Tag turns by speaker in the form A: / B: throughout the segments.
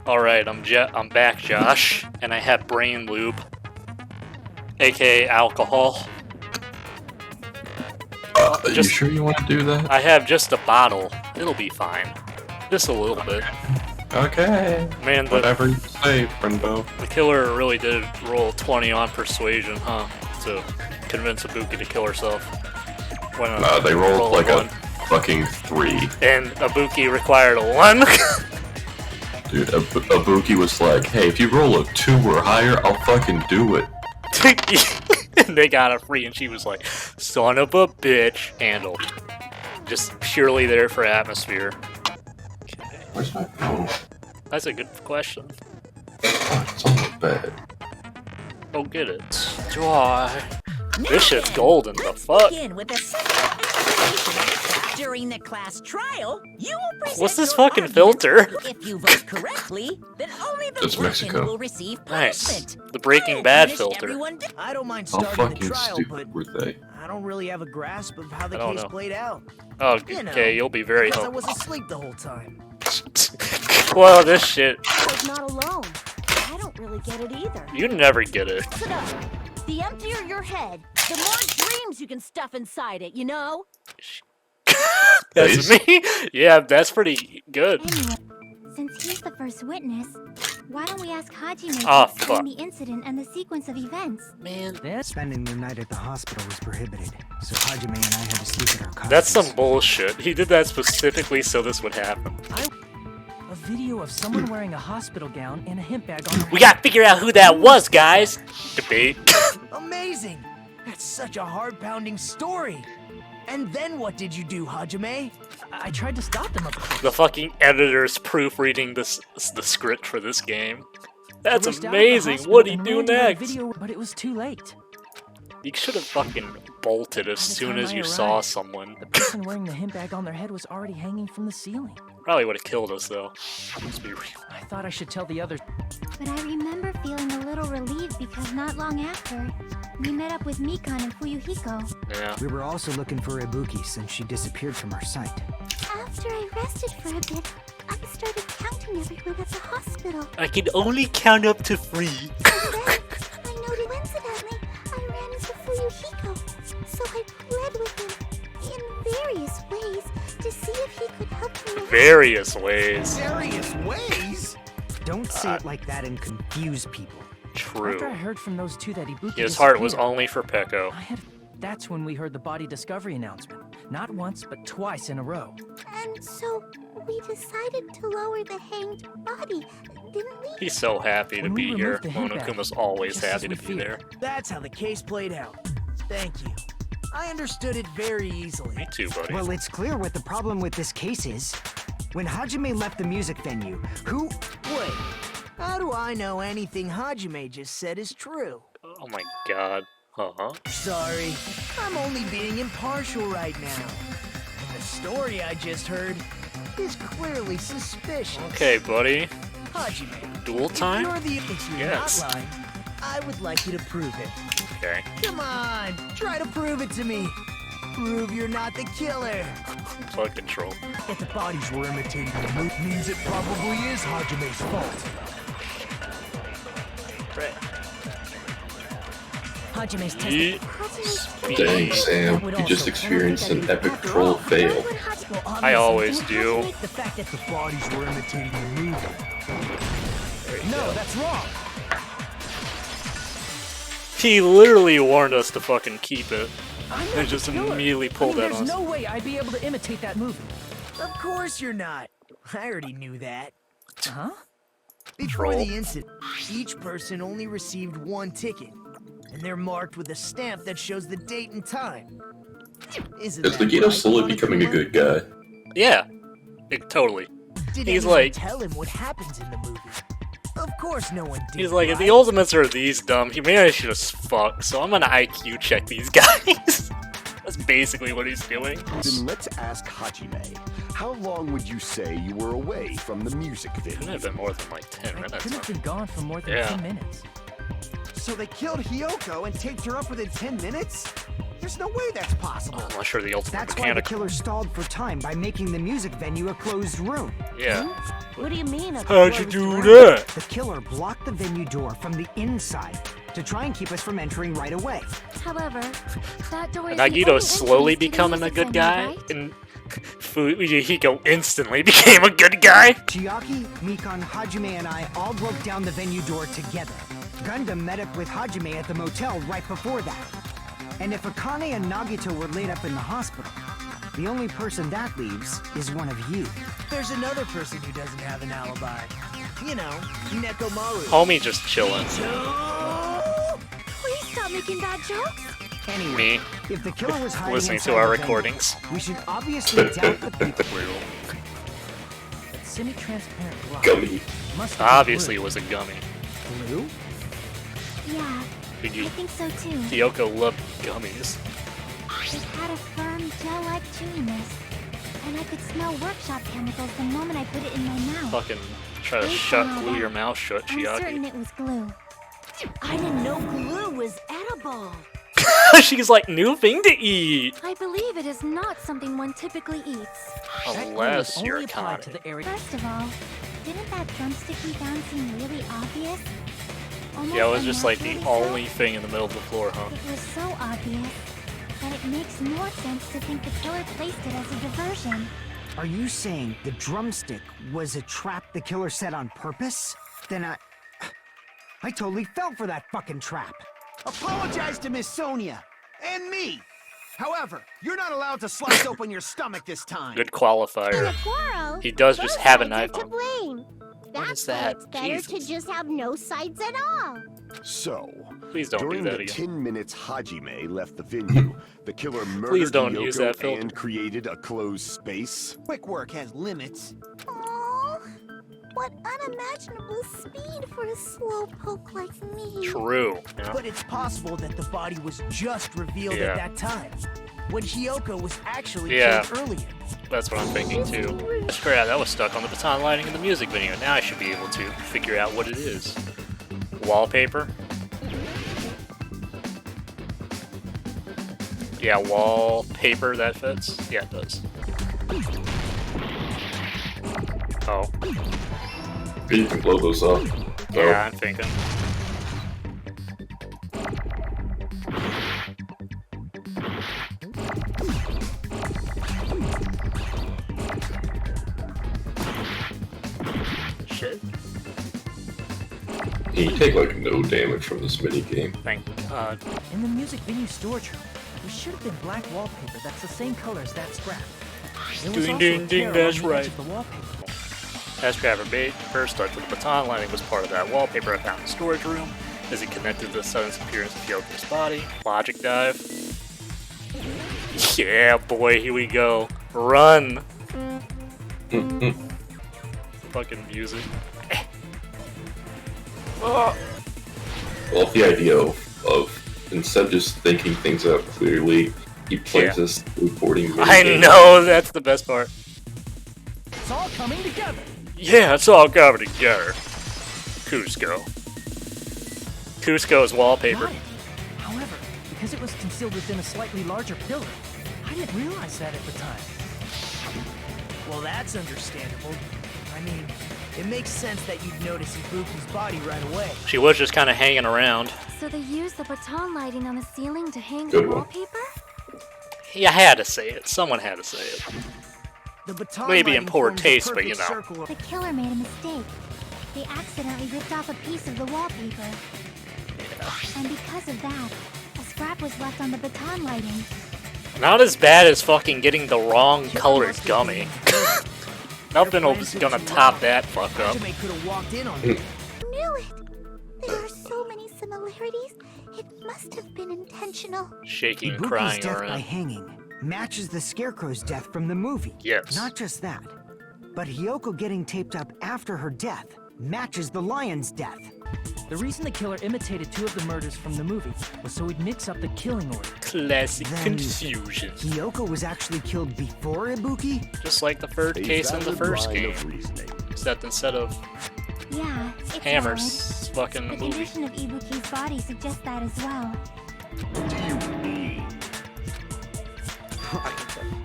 A: Alright, I'm back, Josh, and I have brain lube, aka alcohol.
B: Are you sure you want to do that?
A: I have just a bottle. It'll be fine. Just a little bit.
B: Okay.
A: Man,
B: whatever you say, friendo.
A: The killer really did roll 20 on persuasion, huh? To convince Ibuki to kill herself.
B: They rolled like a fucking 3.
A: And Ibuki required a 1.
B: Dude, Ibuki was like, hey, if you roll a 2 or higher, I'll fucking do it.
A: And they got it free, and she was like, son of a bitch. Handled. Just purely there for atmosphere. Okay.
B: Where's my phone?
A: That's a good question.
B: It's on the bed.
A: Go get it. Dry. This shit's golden, the fuck?
C: During the class trial, you will present
A: What's this
C: your
A: fucking
C: argument.
A: filter?
C: If you vote correctly, then only the
B: That's
C: victim
B: Mexico.
C: will receive
A: Nice.
C: punishment.
A: The Breaking
C: I'll
A: Bad
C: punish
A: filter.
C: everyone.
D: I don't mind
B: How
D: starting the
B: fucking
D: trial,
B: stupid
D: but
B: were they?
D: I don't really have a grasp of how the
A: I don't
D: case
A: know.
D: played out.
A: Oh,
D: You know,
A: okay, you'll be very
D: because I
A: home.
D: was asleep the whole time.
A: Well, this shit,
E: I was not alone. I don't really get it either.
A: you never get it.
E: Listen up. The emptier your head, the more dreams you can stuff inside it, you know?
A: That's me? Yeah, that's pretty good.
F: Anyway, since he's the first witness, why don't we ask Hajime
A: Ah,
F: to explain
A: fuck.
F: the incident and the sequence of events?
A: Man,
G: Spending the night at the hospital was prohibited, so Hajime and I had to sleep at our cottages.
A: that's some bullshit. He did that specifically so this would happen.
D: A video of someone wearing a hospital gown and a hemp bag on their
A: We gotta figure out who that was, guys! Debate.
D: Amazing! That's such a heart-pounding story. And then what did you do, Hajime? I tried to stop them, of course.
A: The fucking editor's proofreading the script for this game. That's
D: I rushed out of the
A: amazing.
D: hospital
A: What'd he
D: and
A: do
D: ran to that
A: next?
D: Video, but it was too late.
A: You should have fucking bolted as
D: By the
A: soon
D: time
A: as
D: I
A: you saw
D: arrived,
A: someone.
D: The person wearing the hemp bag on their head was already hanging from the ceiling.
A: Probably would have killed us though. Let's be real.
D: I thought I should tell the others.
F: But I remember feeling a little relieved because not long after, we met up with Mikan and Fuyuhiko.
A: Yeah.
G: We were also looking for Ibuki since she disappeared from our sight.
F: After I rested for a bit, I started counting everyone at the hospital.
A: I can only count up to 3.
F: And then, I noticed coincidentally, I ran into Fuyuhiko, so I pled with him in various ways to see if he could help me.
A: Various ways.
D: Various ways?
G: Don't say it like that and confuse people.
D: After I
A: True.
D: heard from those two that Ibuki
A: His heart was
D: disappeared,
A: only for Peko.
D: That's when we heard the body discovery announcement. Not once, but twice in a row.
F: And so we decided to lower the hanged body, didn't we?
A: He's so happy to
D: When we
A: be here.
D: removed the hemp bag,
A: Monokuma's always
D: just as
A: happy
D: we
A: to be there.
D: feared. That's how the case played out. Thank you. I understood it very easily.
A: Me too, buddy.
G: Well, it's clear what the problem with this case is. When Hajime left the music venue, who...
D: Wait, how do I know anything Hajime just said is true?
A: Oh my god. Uh-huh.
D: Sorry, I'm only being impartial right now. And the story I just heard is clearly suspicious.
A: Okay, buddy.
D: Hajime,
A: Duel
D: if
A: time?
D: you're the if you're
A: Yes.
D: not lying, I would like you to prove it.
A: Okay.
D: Come on, try to prove it to me. Prove you're not the killer.
A: Flood control.
D: If the bodies were imitating the move, means it probably is Hajime's fault.
A: Right.
C: Hajime's
A: Yeet.
B: Dang, Sam, you just experienced an epic troll fail.
A: I always do.
D: The fact that the bodies were imitating the movie. No, that's wrong.
A: He literally warned us to fucking keep it.
D: I'm not
A: And
D: the
A: just
D: killer.
A: immediately pulled that
D: There's
A: on us.
D: no way I'd be able to imitate that movie. Of course you're not. I already knew that. Huh? Before
A: Troll.
D: the incident, each person only received 1 ticket, and they're marked with a stamp that shows the date and time. Isn't
B: Is
D: that
B: Nagito
D: right,
B: slowly becoming a
D: Monokuma?
B: good guy?
A: Yeah. Totally.
D: Did
A: He's
D: anyone
A: like-
D: tell him what happens in the movie? Of course no one did.
A: He's like, if
D: right?
A: the Ultimates are these dumb, he managed to fuck, so I'm gonna IQ check these guys. That's basically what he's doing.
H: Then let's ask Hajime. How long would you say you were away from the music
A: Couldn't
H: video?
A: have been more than like 10
D: I
A: minutes.
D: couldn't have been gone for more than
A: Yeah.
D: 10 minutes.
I: So they killed Hiyoko and taped her up within 10 minutes?
D: There's no way that's possible.
A: I'm not sure the ultimate
G: That's why the
A: mechanic.
G: killer stalled for time by making the music venue a closed room.
A: Yeah.
E: What do you mean?
A: How'd you do that?
G: The killer blocked the venue door from the inside to try and keep us from entering right away.
E: However, that door is the only
A: Nagito's slowly
E: entrance to the
A: becoming a
E: music
A: good
E: venue,
A: guy,
E: right?
A: and Fuyuhiko instantly became a good guy.
G: Chiaki, Mikan, Hajime, and I all broke down the venue door together. Gundam met up with Hajime at the motel right before that. And if Akane and Nagito were laid up in the hospital, the only person that leaves is one of you.
D: There's another person who doesn't have an alibi. You know, Nekomaru.
A: Homie just chilling.
E: Please stop making bad jokes.
G: Anyway,
A: Me
G: if the killer was hiding
A: listening
G: inside
A: to our
G: the venue,
A: recordings.
G: we should obviously doubt the people.
D: That semi-transparent block
B: Gummy.
D: must be
A: Obviously, it was a gummy.
D: blue.
F: Yeah, I
A: Fuyuhiko
F: think so too.
A: loved gummies.
F: It had a firm, gel-like chewiness. And I could smell workshop chemicals the moment I put it in my mouth.
A: Fucking try to glue your mouth shut,
F: I'm certain
A: Chiaki.
F: it was glue.
E: I didn't know glue was edible.
A: She's like, new thing to eat.
E: I believe it is not something one typically eats.
D: That glue
A: Unless
D: was
A: you're
D: only applied
A: Akane.
D: to the area.
F: First of all, didn't that drumsticky sound seem really obvious? Almost
A: Yeah, it was just like the
F: unnaturally so?
A: only thing in the middle of the floor, huh?
F: It was so obvious that it makes more sense to think the killer placed it as a diversion.
G: Are you saying the drumstick was a trap the killer set on purpose? Then I totally fell for that fucking trap.
D: Apologize to Miss Sonia and me. However, you're not allowed to slice open your stomach this time.
A: Good qualifier.
F: Goro,
A: He does just have a knife
F: to
A: on.
F: blame.
A: What is
F: That's why
A: that?
F: it's better to
A: Jesus.
F: just have no sides at all.
H: So,
A: Please don't do
H: during
A: that
H: the
A: again.
H: 10 minutes Hajime left the venue, the killer murdered
A: don't use that
H: Yoko
A: filter.
H: and created a closed space.
D: Quick work has limits.
F: Oh, what unimaginable speed for a slowpoke like me.
A: True. Yeah.
D: But it's possible that the body was just revealed
A: Yeah.
D: at that time, when Hyoko was actually
A: Yeah.
D: killed earlier.
A: That's what I'm thinking too. Crap, that was stuck on the baton lighting in the music video. Now I should be able to figure out what it is. Wallpaper? Yeah, wallpaper, that fits? Yeah, it does. Oh,
B: You can blow those up.
A: yeah, I'm thinking. Shit.
B: You take like no damage from this mini game.
A: Thank God.
D: In the music venue storage room, there should have been black wallpaper that's the same color as that scrap. There was
A: Ding,
D: also
A: ding,
D: a
A: ding,
D: tear
A: that's
D: along the edge
A: right.
D: of the wallpaper.
A: As Trapper Bait first started with the baton lighting was part of that wallpaper I found in the storage room as it connected to the sudden appearance of Hyoko's body. Logic dive. Yeah, boy, here we go. Run! Fucking music.
B: Well, the idea of instead of just thinking things out clearly, he plays
A: Yeah.
B: this reporting.
A: I know, that's the best part.
D: It's all coming together.
A: Yeah, it's all coming together. Cusco. Cusco's wallpaper.
D: Got it. However, because it was concealed within a slightly larger pillar, I didn't realize that at the time. Well, that's understandable. I mean, it makes sense that you'd notice Ibuki's body right away.
A: She was just kind of hanging around.
E: So they used the baton lighting on the ceiling to hang
B: Good
E: the
B: one.
E: wallpaper?
A: Yeah, I had to say it. Someone had to say it.
D: The baton
A: Maybe in
D: lighting
A: poor
D: forms a
A: taste, but
D: perfect
A: you know.
D: circle of-
F: The killer made a mistake. They accidentally ripped off a piece of the wallpaper. And because of that, a scrap was left on the baton lighting.
A: Not as bad as fucking getting the wrong colored gummy. Nothing was gonna top that fuck up.
D: Hajime could have walked in on it.
F: Knew it! There are so many similarities. It must have been intentional.
A: Shaking,
G: Ibuki's
A: crying
G: death by
A: around.
G: hanging matches the Scarecrow's death from the movie.
A: Yes.
G: Not just that, but Hyoko getting taped up after her death matches the lion's death.
D: The reason the killer imitated two of the murders from the movie was so he'd mix up the killing order.
A: Classic
G: Then-
A: confusion.
G: Hyoko was actually killed before Ibuki?
A: Just like the third
H: A
A: case in the
H: valid
A: first
H: line
A: game.
H: of reasoning.
A: Except instead of
F: Yeah, it's
A: hammers,
F: valid.
A: fucking
F: The
A: movie.
F: condition of Ibuki's body suggests that as well.
H: What do you mean?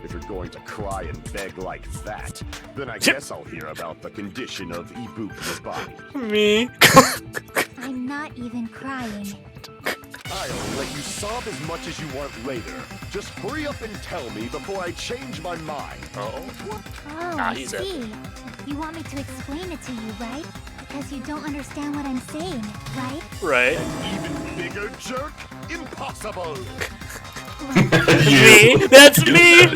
H: If you're going to cry and beg like that, then I guess I'll hear about the condition of Ibuki's body.
A: Me.
F: I'm not even crying.
H: I'll let you sob as much as you want later. Just hurry up and tell me before I change my mind.
A: Oh.
F: Oh,
A: Ah,
F: I
A: he's
F: see. You want me to explain it to you, right? Because you don't understand what I'm saying, right?
A: Right.
H: Even bigger jerk? Impossible!
A: Me. That's me.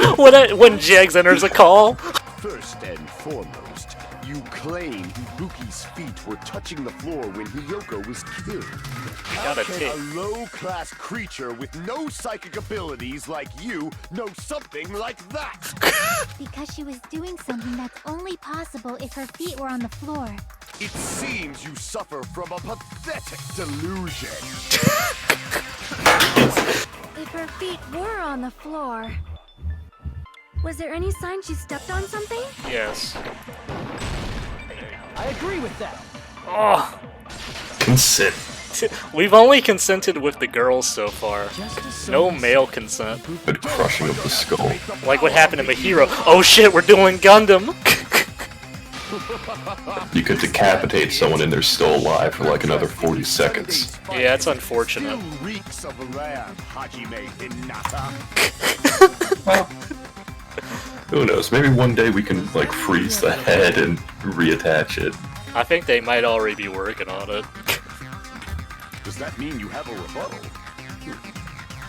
A: When Jegs enters a call.
H: First and foremost, you claim Ibuki's feet were touching the floor when Hiyoko was killed. How
A: Gotta
H: can
A: take.
H: a low-class creature with no psychic abilities like you know something like that?
F: Because she was doing something that's only possible if her feet were on the floor.
H: It seems you suffer from a pathetic delusion.
I: If her feet were on the floor, was there any sign she stepped on something?
A: Yes.
D: I agree with that.
A: Oh.
B: Consent.
A: We've only consented with the girls so far.
D: Just a
A: No male consent.
B: The crushing of the skull.
A: Like what happened to Mahiro. Oh shit, we're doing Gundam!
B: You could decapitate someone and they're still alive for like another 40 seconds.
A: Yeah, it's unfortunate.
H: Still reeks of lamb, Hajime Hinata.
B: Who knows? Maybe one day we can like freeze the head and reattach it.
A: I think they might already be working on it.
H: Does that mean you have a rebuttal?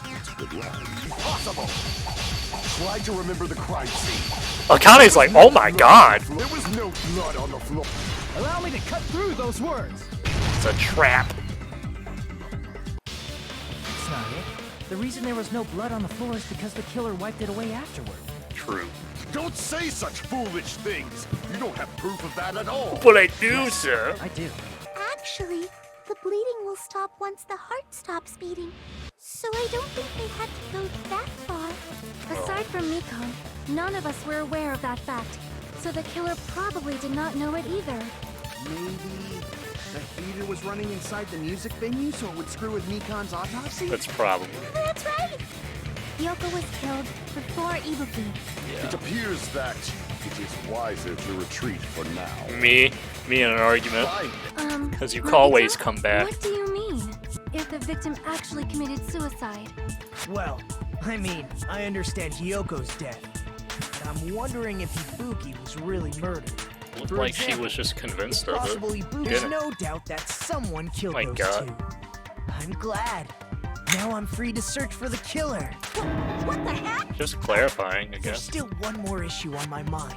H: That's a good line. Impossible! Try to remember the crime scene.
A: Akane's like, oh my god!
H: There was no blood on the floor.
D: Allow me to cut through those words.
A: It's a trap.
D: That's not it. The reason there was no blood on the floor is because the killer wiped it away afterward.
A: True.
H: Don't say such foolish things. You don't have proof of that at all.
A: But I do, sir.
D: I do.
F: Actually, the bleeding will stop once the heart stops beating. So I don't think they had to go that far.
I: Aside from Miko, none of us were aware of that fact, so the killer probably did not know it either.
G: Maybe the heater was running inside the music venue so it would screw with Mikan's autopsy?
A: That's probably.
F: That's right! Yoko was killed before Ibuki.
H: It appears that it is wiser to retreat for now.
A: Me in an argument.
H: Fine.
A: Because you always come back.
I: What do you mean? If the victim actually committed suicide?
D: Well, I mean, I understand Hyoko's death, but I'm wondering if Ibuki was really murdered.
A: Looked
D: For
A: like she
D: example,
A: was just convinced
D: it's
A: of
D: possible
A: it.
D: There's
A: Didn't.
D: no doubt that someone killed
A: My
D: those
A: God.
D: two. I'm glad. Now I'm free to search for the killer.
F: What the heck?
A: Just clarifying, I
D: There's
A: guess.
D: still one more issue on my mind.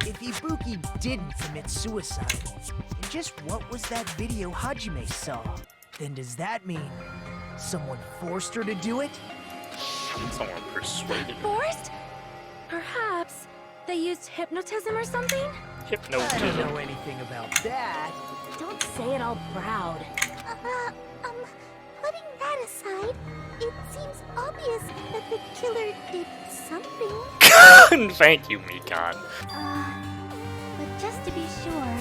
D: If Ibuki didn't commit suicide, then just what was that video Hajime saw? Then does that mean someone forced her to do it?
A: Someone persuaded her.
I: Forced? Perhaps they used hypnotism or something?
D: I don't
A: Hypnotism.
D: know anything about that.
E: Don't say it all proud.
F: Putting that aside, it seems obvious that the killer did something.
A: Thank you, Mikan.
F: But just to be sure,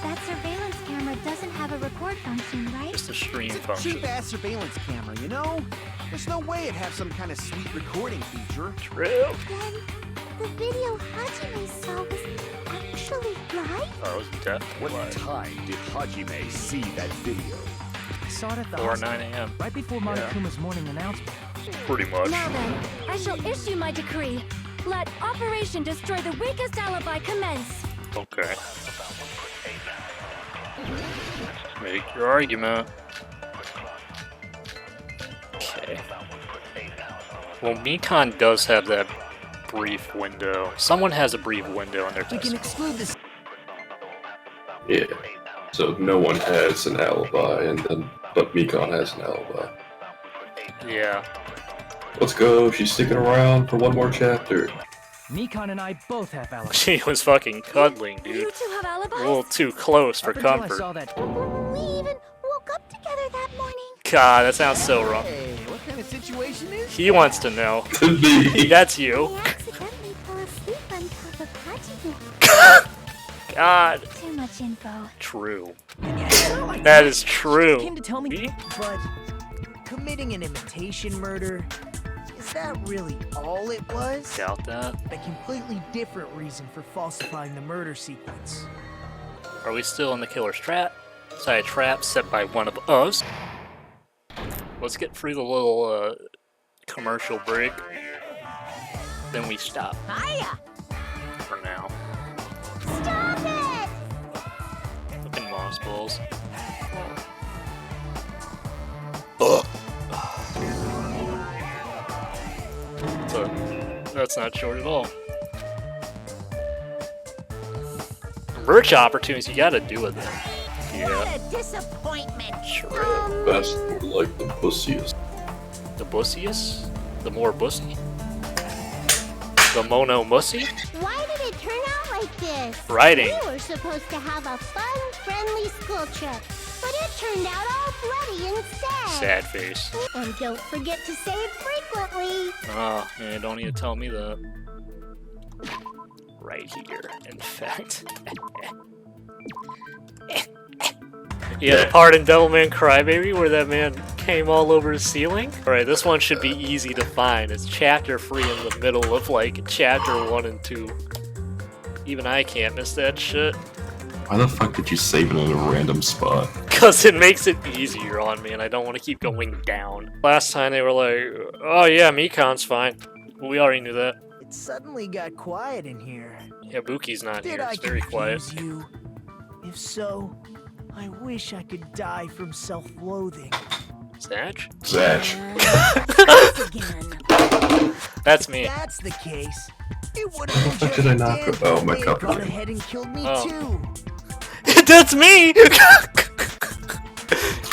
F: that surveillance camera doesn't have a record function, right?
A: Just a stream
G: It's a
A: function.
G: cheap-ass surveillance camera, you know? There's no way it'd have some kind of sweet recording feature.
A: True.
F: Then, the video Hajime saw was actually live?
A: Oh, it was definitely
H: What
A: live.
H: time did Hajime see that video?
D: I saw it at the
A: 4 or
D: hospital,
A: 9 a.m.
D: right before Monokuma's morning announcement.
A: Pretty much.
I: Now then, I shall issue my decree. Let Operation Destroy the Weakest Alibi commence.
A: Okay. Make your argument. Okay. Well, Mikan does have that brief window. Someone has a brief window in their
D: We can
A: testimony.
D: exclude this.
B: Yeah. So no one has an alibi, and then but Mikon has an alibi.
A: Yeah.
B: Let's go. She's sticking around for one more chapter.
D: Mikon and I both have alibis.
A: She was fucking cuddling, dude.
I: You two have
A: A
I: alibis?
A: little too close for
D: Up until I
A: comfort.
D: saw that.
F: We even woke up together that morning.
A: God, that sounds so wrong.
G: Hey, what kind of situation is
A: He wants to know.
B: Me.
A: That's
F: We
A: you.
F: accidentally fell asleep on top of Hajime.
A: God.
F: Too much info.
A: True.
D: Yeah,
A: That is true.
D: Came to tell me,
A: Me?
D: but committing an imitation murder, is that really all it was?
A: Doubt that.
D: A completely different reason for falsifying the murder sequence.
A: Are we still in the killer's trap? Sorry, a trap set by one of us. Let's get through the little commercial break. Then we stop.
C: Hiya!
A: For now.
F: Stop it!
A: Fucking moss balls. So, that's not short at all. Merch opportunities, you gotta do with them.
C: What
A: Yeah,
C: a disappointment!
A: sure.
B: That's more like the pussiest.
A: The bussiest? The more bussy? The mono mussy?
F: Why did it turn out like this?
A: Writing.
F: We were supposed to have a fun, friendly school trip, but it turned out all bloody instead.
A: Sad face.
F: And don't forget to save frequently.
A: Oh, yeah, don't need to tell me that. Right here, in fact. Yeah, the part in Devilman Crybaby where that man came all over the ceiling? Alright, this one should be easy to find. It's chapter 3 in the middle of, like, chapter 1 and 2. Even I can't miss that shit.
B: Why the fuck did you save it in a random spot?
A: Because it makes it easier on me and I don't want to keep going down. Last time they were like, oh yeah, Mikon's fine. Well, we already knew that.
D: It suddenly got quiet in here.
A: Yeah, Buki's not
D: Did
A: here.
D: I
A: It's very quiet.
D: confuse you? If so, I wish I could die from self-loathing.
A: Satch?
B: Zatch.
C: Again.
A: That's me.
D: If that's the case, it would have been
B: fuck
D: just
B: did I knock
D: dandy
B: about?
D: if
B: My
D: they had
B: cup
D: gone
B: again.
D: ahead and killed me
A: Oh.
D: too.
A: That's me!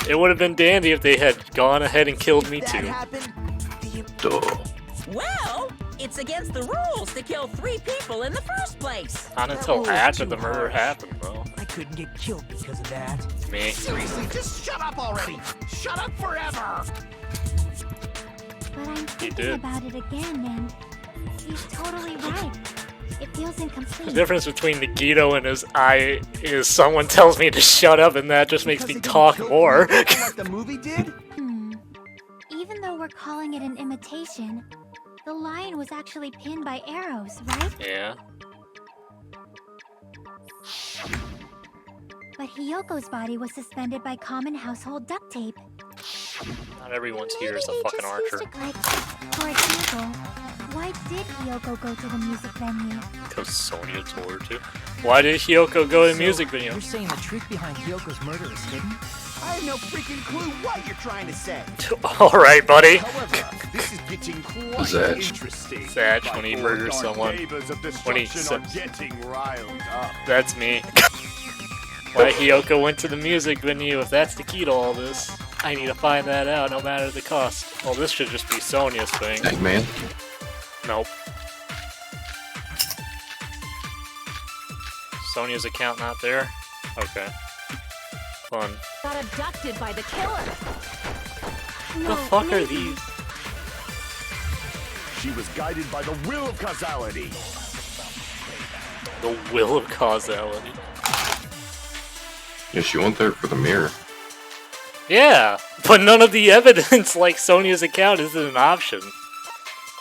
A: It would have been dandy if they had gone ahead and killed me
D: That
A: too.
D: happened.
B: Duh.
C: Well, it's against the rules to kill 3 people in the first place.
A: Not
D: That
A: until
D: rule is
A: after
D: too
A: the murder
D: harsh.
A: happened, though.
D: I couldn't get killed because of that.
A: Me.
H: Seriously, just shut up already! Shut up forever!
I: But I'm thinking
A: did.
I: about it again, and he's totally right. It feels
A: The
I: incomplete.
A: difference between Nagito and his eye is someone tells me to shut up and that just makes
D: Because
A: me
D: they didn't
A: talk
D: kill
A: more.
D: people like the movie did?
I: Even though we're calling it an imitation, the lion was actually pinned by arrows, right?
A: Yeah.
I: But Hiyoko's body was suspended by common household duct tape.
A: Not everyone's here
I: Maybe
A: is a
I: they
A: fucking
I: just
A: archer.
I: used it like, for example, why did Hiyoko go to the music venue?
A: Because Sonya told her to. Why did Hiyoko go to the music video?
D: You're saying the truth behind Hyoko's murder is hidden?
H: I have no freaking clue what you're trying to say.
A: Alright, buddy.
H: However, this is getting quite
B: Zatch.
H: interesting.
A: Zatch
H: My
A: when he
H: poor
A: murders
H: dark
A: someone.
H: neighbors of
A: When he
H: destruction are
A: says-
H: getting riled up.
A: That's me. Why Hiyoko went to the music venue, if that's the key to all this. I need to find that out, no matter the cost. Well, this should just be Sonya's thing.
B: Eggman?
A: Nope. Sonya's account not there? Okay. Fun.
E: Got abducted by the killer.
A: The fuck are these?
H: She was guided by the will of causality.
A: The will of causality.
B: Yeah, she went there for the mirror.
A: Yeah, but none of the evidence like Sonya's account isn't an option.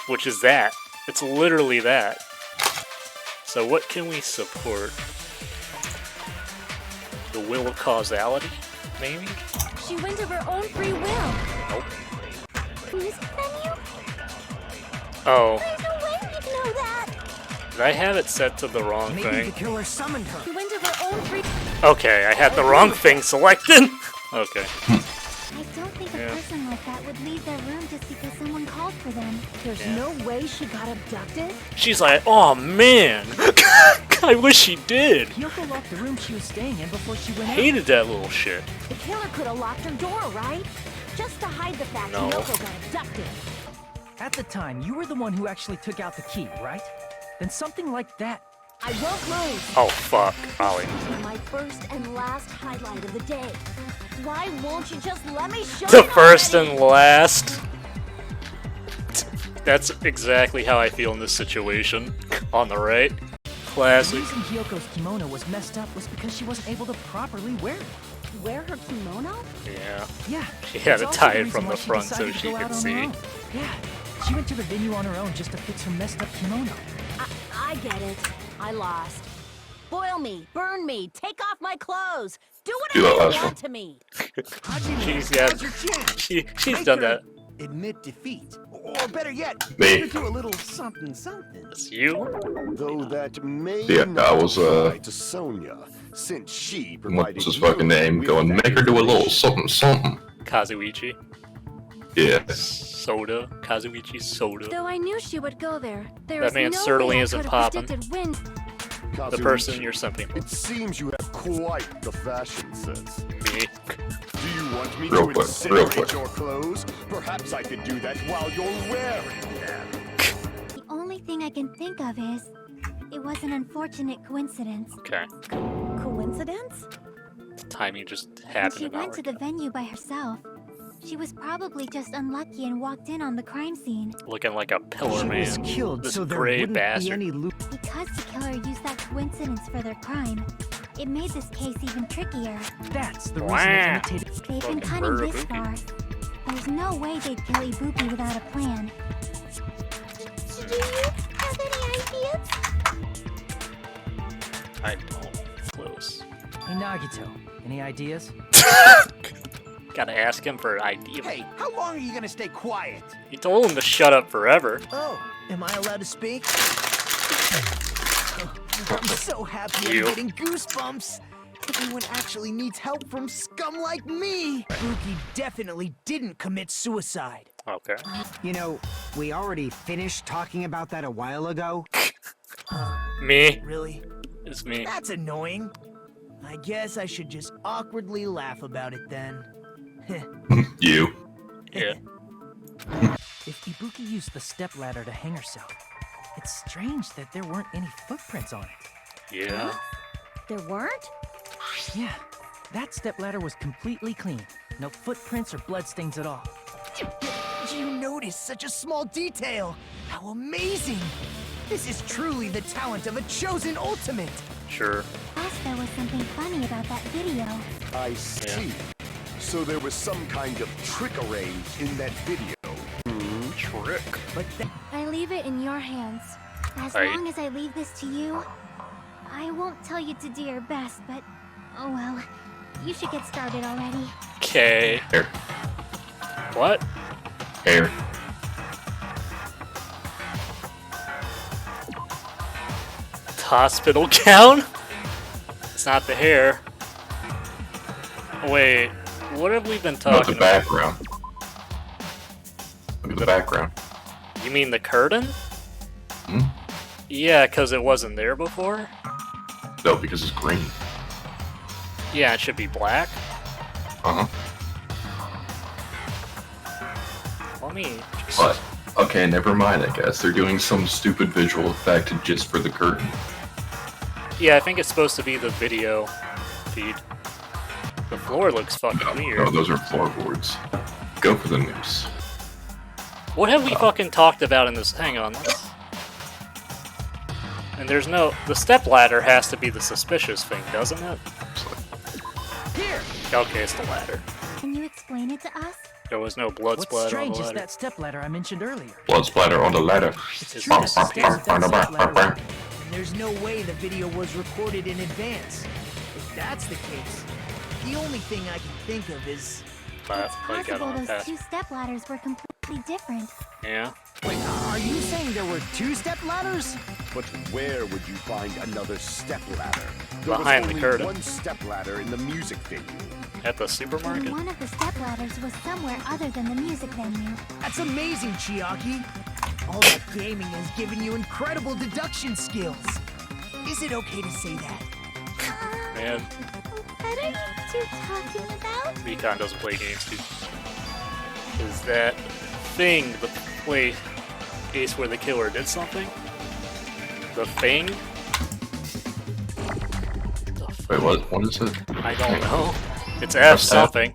A: Which is that. It's literally that. So what can we support? The will of causality? Maybe?
I: She went of her own free will.
A: Nope.
F: Music venue?
A: Oh,
F: There's no way we'd know that.
A: did I have it set to the wrong
G: Maybe
A: thing?
G: the killer summoned her.
I: She went of her own free.
A: Okay, I had the wrong thing selected. Okay.
I: I don't think
A: Yeah.
I: a person like that would leave their room just because someone called for them.
E: There's
A: Yeah.
E: no way she got abducted.
A: She's like, oh man, I wish she did.
D: Hiyoko locked the room she was staying in before she went out.
A: Hated that little shit.
E: The killer could have locked her door, right? Just to hide the fact
A: No.
E: Yoko got abducted.
D: At the time, you were the one who actually took out the key, right? Then something like that.
E: I won't lose.
A: Oh fuck, Ollie.
E: My first and last highlight of the day. Why won't you just let me show
A: The
E: it
A: first
E: already?
A: and last. That's exactly how I feel in this situation. On the right.
D: The
A: Classic.
D: reason Hiyoko's kimono was messed up was because she wasn't able to properly wear it.
E: Wear her kimono?
A: Yeah.
D: Yeah.
A: She had
D: it's
A: to
D: also
A: tie
D: the
A: it
D: reason
A: from
D: why
A: the
D: she
A: front so
D: decided to
A: she
D: go
A: could
D: out on her
A: see.
D: own. Yeah. She went to the venue on her own just to fix her messed up kimono.
E: I get it. I lost. Boil me, burn me, take off my clothes. Do
B: Do
E: whatever
B: that
E: you
B: last
E: want to me.
A: She's done that.
G: Admit defeat. Or better yet,
B: Me.
G: do a little something something.
A: It's you?
H: Though that may
B: Yeah,
H: not
B: I was,
H: apply to Sonya, since she provided
B: What's his
H: you
B: fucking name?
H: with
B: Going,
H: that
B: make her do a little
H: information.
B: something.
A: Kazuichi.
B: Yeah.
A: Soda. Kazuichi Soda.
I: Though I knew she would go there, there
A: That
I: was
A: man
I: no
A: certainly
I: way I
A: isn't
I: could have
A: poppin'.
I: predicted when.
A: The person
H: Kazuichi,
A: you're simping for.
H: It seems you have quite the fashion sense.
A: Me.
H: Do you want me
B: Real
H: to
B: quick,
H: incinerate your clothes? Perhaps I could do that while you're wearing them.
F: The only thing I can think of is, it was an unfortunate coincidence.
A: Okay.
E: Coincidence?
A: The timing just
F: When
A: happened
F: she
A: an
F: went
A: hour
F: to the
A: ago.
F: venue by herself, she was probably just unlucky and walked in on the crime scene.
A: Looking like a pillar
G: She was
A: man.
G: killed,
A: This
G: so there
A: gray
G: wouldn't
A: bastard.
G: be any loop.
F: Because the killer used that coincidence for their crime, it made this case even trickier.
G: That's the reason
A: Wah.
G: they imitated.
F: They've been
A: Fucking
F: cunning
A: murder
F: this
A: Buki.
F: far. There's no way they'd kill Ibuki without a plan. Do you have any ideas?
A: I don't. Close.
D: Hey Nagito, any ideas?
A: Gotta ask him for an idea.
G: Hey, how long are you gonna stay quiet?
A: He told him to shut up forever.
G: Oh, am I allowed to speak? I'm so happy
A: You.
G: I'm getting goosebumps. Everyone actually needs help from scum like me. Buki definitely didn't commit suicide.
A: Okay.
G: You know, we already finished talking about that a while ago.
A: Me.
G: Really?
A: It's me.
G: That's annoying. I guess I should just awkwardly laugh about it then.
B: You.
A: Yeah.
D: If Ibuki used the stepladder to hang herself, it's strange that there weren't any footprints on it.
A: Yeah.
E: There weren't?
D: Yeah, that stepladder was completely clean. No footprints or bloodstains at all.
G: Did you notice such a small detail? How amazing! This is truly the talent of a chosen ultimate!
A: Sure.
F: Plus, there was something funny about that video.
H: I see. So there was some kind of trickery in that video.
A: Trick.
G: But
F: I leave it in your hands. As
A: Right.
F: long as I leave this to you, I won't tell you to do your best, but oh well. You should get started already.
A: Okay.
B: Here.
A: What?
B: Here.
A: Hospital gown? It's not the hair. Wait, what have we been
B: Look at
A: talking
B: the
A: about?
B: background. Look at the background.
A: You mean the curtain?
B: Hmm?
A: Yeah, because it wasn't there before?
B: No, because it's green.
A: Yeah, it should be black.
B: Uh-huh.
A: Let me just...
B: But, okay, never mind, I guess. They're doing some stupid visual effect just for the curtain.
A: Yeah, I think it's supposed to be the video feed. The floor looks fucking
B: No,
A: weird.
B: those are floorboards. Go for the noose.
A: What have we fucking talked about in this? Hang on. And there's no... The stepladder has to be the suspicious thing, doesn't it?
G: here!
A: Okay, it's the ladder.
F: Can you explain it to us?
A: There was no blood
D: What's
A: splatter on
D: strange
A: the
D: is
A: ladder.
D: that stepladder I mentioned earlier.
B: Blood splatter on the ladder.
D: It's true that the stairs at that stepladder
G: And there's no way the video was recorded in advance. If that's the case, the only thing I can think of is...
F: It's
A: Like, got
F: possible
A: on
F: those
A: past.
F: two stepladders were completely different.
A: Yeah.
G: Wait, are you saying there were two step ladders?
H: But where would you find another stepladder? There
A: Behind
H: was
A: the
H: only
A: curtain.
H: one stepladder in the music venue.
A: At the
F: And
A: supermarket?
F: one of the stepladders was somewhere other than the music venue.
G: That's amazing, Chiaki. All that gaming has given you incredible deduction skills. Is it okay to say that?
A: Man,
F: What are you two talking about?
A: Recon doesn't play games, dude. Is that thing the case where the killer did something? The thing?
B: Wait, what is it?
A: I don't know. It's F something.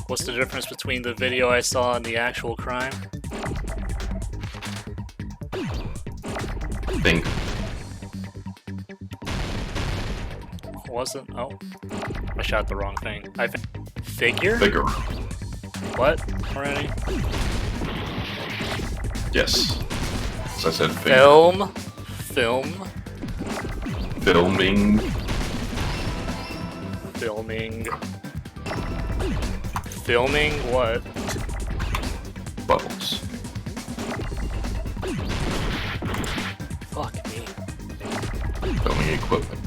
A: What's the difference between the video I saw and the actual crime?
B: Think.
A: Wasn't? Oh. I shot the wrong thing. Figure?
B: Bigger.
A: What? Already?
B: Yes. As I said, finger.
A: Film.
B: Filming.
A: Filming what?
B: Bubbles.
A: Fuck me.
B: Filming equipment.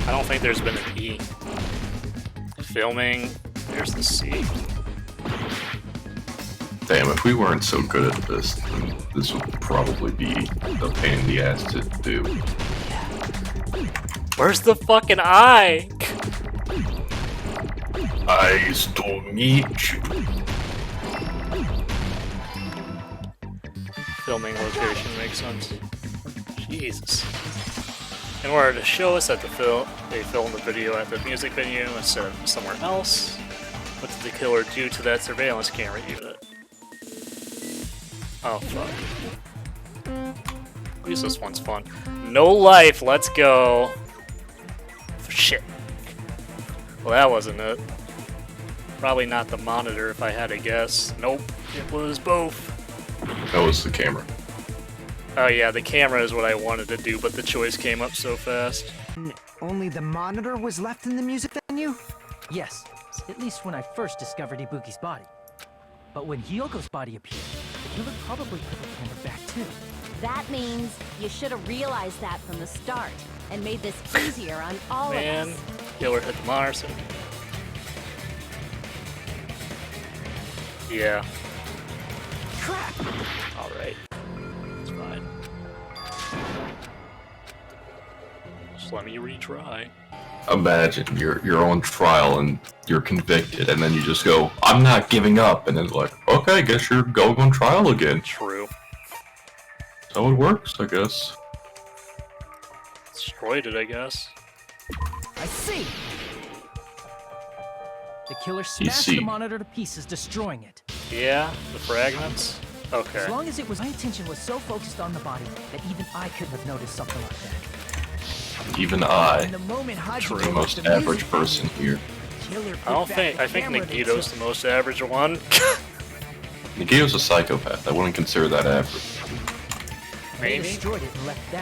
A: I don't think there's been an E. Filming. There's the C.
B: Damn, if we weren't so good at this, then this would probably be a pain in the ass to do.
A: Where's the fucking I?
B: Eyes to meet you.
A: Filming location makes sense. Jesus. In order to show us that they filmed the video at the music venue instead of somewhere else, what did the killer do to that surveillance camera unit? Oh fuck. At least this one's fun. No life, let's go. Shit. Well, that wasn't it. Probably not the monitor if I had to guess. Nope, it was both.
B: That was the camera.
A: Oh yeah, the camera is what I wanted to do, but the choice came up so fast.
G: Only the monitor was left in the music venue?
D: Yes, at least when I first discovered Ibuki's body. But when Hyogo's body appeared, the killer probably put the camera back too.
E: That means you should have realized that from the start and made this easier on all of us.
A: Killer hit the monitor. Yeah.
G: Crap!
A: Alright. It's fine. Just let me retry.
B: Imagine you're on trial and you're convicted, and then you just go, "I'm not giving up," and then like, okay, I guess you're going on trial again.
A: True.
B: So it works, I guess.
A: Destroyed it, I guess.
D: I see! The killer smashed the monitor to pieces, destroying it.
A: Yeah, the fragments? Okay.
D: As long as it was, my attention was so focused on the body that even I couldn't have noticed something like that.
B: Even I,
D: And the moment
B: the most average person here.
A: I think Nagito's the most average one.
B: Nagito's a psychopath. I wouldn't consider that average.
A: Maybe.
D: Destroyed it and left that